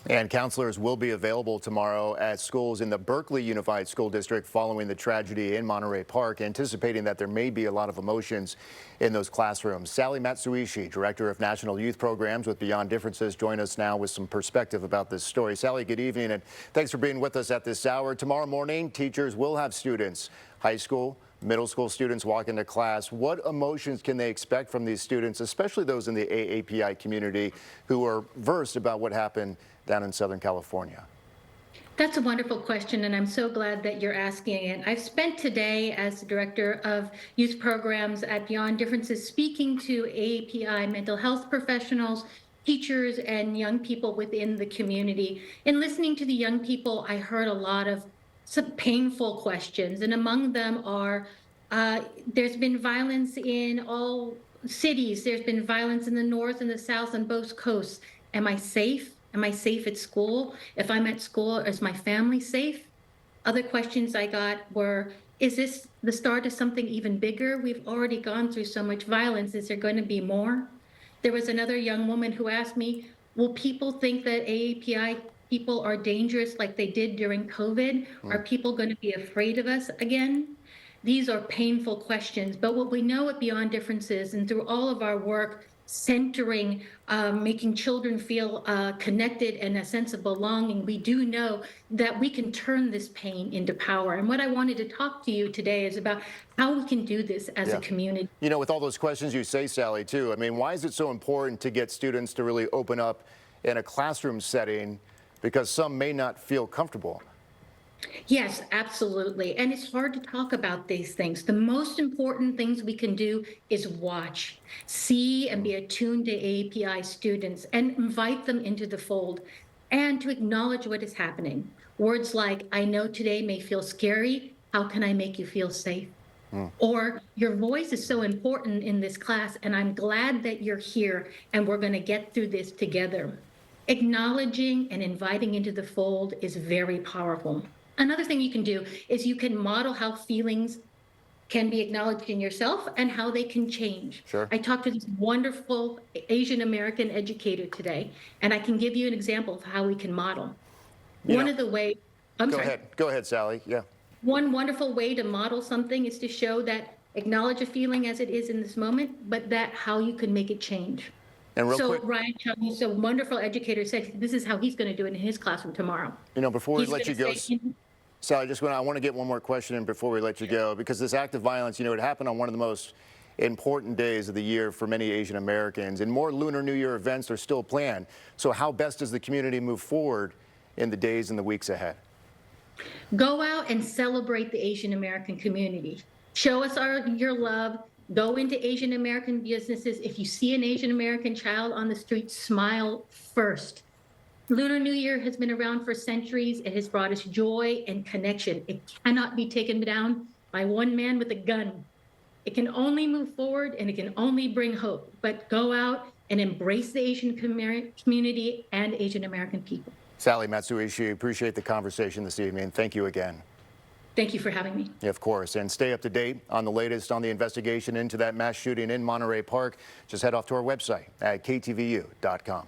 And counselors will be available tomorrow at schools in the Berkeley Unified School District following the tragedy in Monterey Park, anticipating that there may be a lot of emotions in those classrooms. Sally Matsuishi, Director of National Youth Programs with Beyond Differences, join us now with some perspective about this story. Sally, good evening, and thanks for being with us at this hour. Tomorrow morning, teachers will have students, high school, middle school students walk into class. What emotions can they expect from these students, especially those in the AAPI community who are versed about what happened down in Southern California? That's a wonderful question, and I'm so glad that you're asking it. I've spent today as the Director of Youth Programs at Beyond Differences speaking to AAPI mental health professionals, teachers, and young people within the community. In listening to the young people, I heard a lot of some painful questions, and among them are, there's been violence in all cities. There's been violence in the north and the south on both coasts. Am I safe? Am I safe at school? If I'm at school, is my family safe? Other questions I got were, is this the start of something even bigger? We've already gone through so much violence. Is there going to be more? There was another young woman who asked me, will people think that AAPI people are dangerous like they did during COVID? Are people going to be afraid of us again? These are painful questions, but what we know at Beyond Differences and through all of our work centering, making children feel connected and a sense of belonging, we do know that we can turn this pain into power. And what I wanted to talk to you today is about how we can do this as a community. You know, with all those questions you say, Sally, too, I mean, why is it so important to get students to really open up in a classroom setting? Because some may not feel comfortable. Yes, absolutely. And it's hard to talk about these things. The most important things we can do is watch, see, and be attuned to API students and invite them into the fold and to acknowledge what is happening. Words like, I know today may feel scary. How can I make you feel safe? Or your voice is so important in this class, and I'm glad that you're here and we're going to get through this together. Acknowledging and inviting into the fold is very powerful. Another thing you can do is you can model how feelings can be acknowledged in yourself and how they can change. Sure. I talked to this wonderful Asian American educator today, and I can give you an example of how we can model. One of the ways, Go ahead, Sally. Yeah. One wonderful way to model something is to show that acknowledge a feeling as it is in this moment, but that how you can make it change. And real So quick, Ryan Chung, who's a wonderful educator, said this is how he's going to do it in his classroom tomorrow. you know, before we He's let you gonna go, say, Sally, I want to get one more question in before we let you go, because this act of violence, you know, it happened on one of the most important days of the year for many Asian Americans, and more Lunar New Year events are still planned. So how best does the community move forward in the days and the weeks ahead? Go out and celebrate the Asian American community. Show us your love. Go into Asian American businesses. If you see an Asian American child on the street, smile first. Lunar New Year has been around for centuries. It has brought us joy and connection. It cannot be taken down by one man with a gun. It can only move forward and it can only bring hope. But go out and embrace the Asian community and Asian American people. Sally Matsuishi, appreciate the conversation this evening. Thank you again. Thank you for having me. Yeah, of course. And stay up to date on the latest on the investigation into that mass shooting in Monterey Park. Just head off to our website at KTVU.com.